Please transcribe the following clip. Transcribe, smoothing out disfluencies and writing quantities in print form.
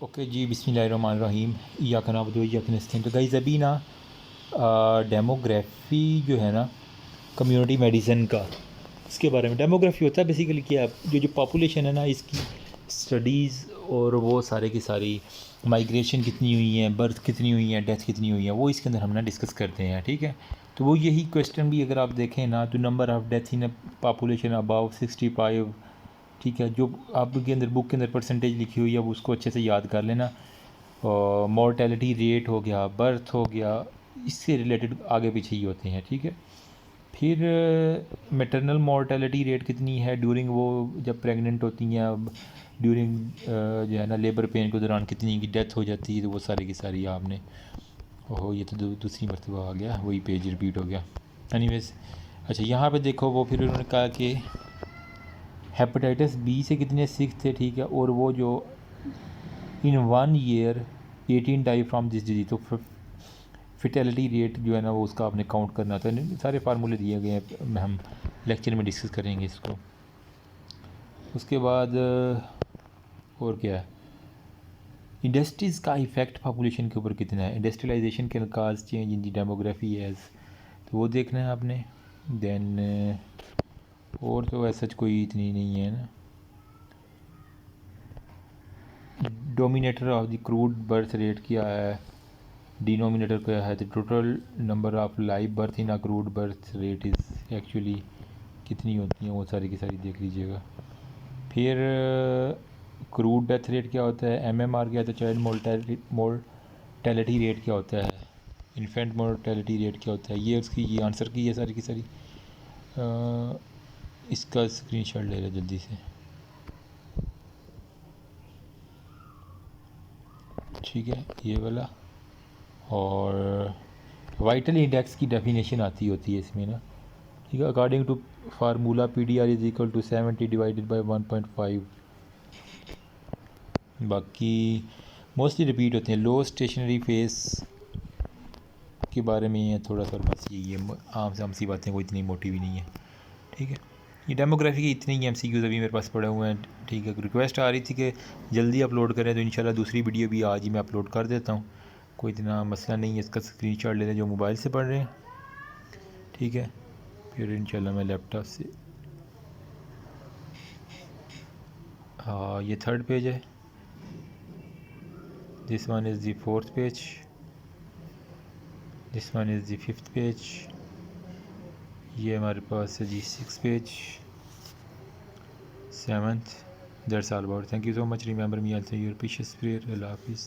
Okay जी, बिस्मिल्लाहिर्रहमानिर्रहीम। या का नाम या तो गाइस अभी ना डेमोग्राफी जो है ना कम्युनिटी मेडिसिन का, इसके बारे में डेमोग्राफी होता है बेसिकली क्या, जो पॉपुलेशन है ना इसकी स्टडीज़ और वो सारे की सारी माइग्रेशन कितनी हुई है, बर्थ कितनी हुई है, डेथ कितनी हुई है, वो इसके अंदर हम ना डिस्कस करते हैं। ठीक है, तो वो यही क्वेश्चन भी अगर आप देखें ना तो number of death in population above 65, ठीक है, जो आपके अंदर बुक के अंदर परसेंटेज लिखी हुई है वो उसको अच्छे से याद कर लेना। और मॉर्टेलिटी रेट हो गया, बर्थ हो गया, इससे रिलेटेड आगे पीछे ही होते हैं। ठीक है, फिर मैटरनल मॉर्टेलिटी रेट कितनी है ड्यूरिंग वो जब प्रेग्नेंट होती हैं, अब ड्यूरिंग जो है ना लेबर पेन के दौरान कितनी की डेथ हो जाती है, तो वो सारी की सारी आपने, ओहो ये तो दूसरी मरतबा आ गया, वही पेज रिपीट हो गया। एनीवेज, अच्छा यहाँ पे देखो वो फिर उन्होंने कहा कि हेपेटाइटिस बी से कितने सिक थे। ठीक है, और वो जो in 1 year 18 die from this disease, तो फिटेलिटी रेट जो है ना वो उसका आपने काउंट करना था। सारे फार्मूले दिए गए हैं, हम लेक्चर में डिस्कस करेंगे इसको। उसके बाद और क्या है, इंडस्ट्रीज़ का इफ़ेक्ट पॉपुलेशन के ऊपर कितना है, industrialisation can cause change in the demography as, तो वो देखना है आपने। देन और तो ऐसा कोई इतनी नहीं है ना। Dominator of the crude birth rate क्या है, डिनोमिनेटर क्या है, तो total number of live birth in accrued birth rate is actually कितनी होती हैं, वो सारी की सारी देख लीजिएगा। फिर क्रूड डेथ रेट क्या होता है, एमएमआर क्या होता है, चाइल्ड मोर्टेलिटी रेट क्या होता है, इन्फेंट मोर्टेलिटी रेट क्या होता है, ये उसकी ये आंसर की है सारी की सारी। इसका स्क्रीनशॉट ले लो जल्दी से। ठीक है, ये वाला। और वाइटल इंडेक्स की डेफिनेशन आती होती है इसमें ना। ठीक है, according to formula PDR is equal to 70 divided by 1.5। बाकी मोस्टली रिपीट होते हैं। लो स्टेशनरी फेस के बारे में है थोड़ा सा, बस ये आम सी बातें, कोई इतनी मोटी भी नहीं है। ठीक है, ये डेमोग्राफी के इतने ही MCQs अभी मेरे पास पड़े हुए हैं। ठीक है, रिक्वेस्ट आ रही थी कि जल्दी अपलोड करें, तो इंशाल्लाह दूसरी वीडियो भी आज ही मैं अपलोड कर देता हूँ, कोई इतना मसला नहीं है। इसका स्क्रीनशॉट ले लें जो मोबाइल से पढ़ रहे हैं। ठीक है, फिर इंशाल्लाह मैं लैपटॉप से, हाँ ये 3rd पेज है, this one is the 4th page, this one is the 5th page, ये हमारे पास है जी 6th page, 7th। That's all about. Thank you so much. Remember me, also your precious prayer. अल्लाह हाफिज़।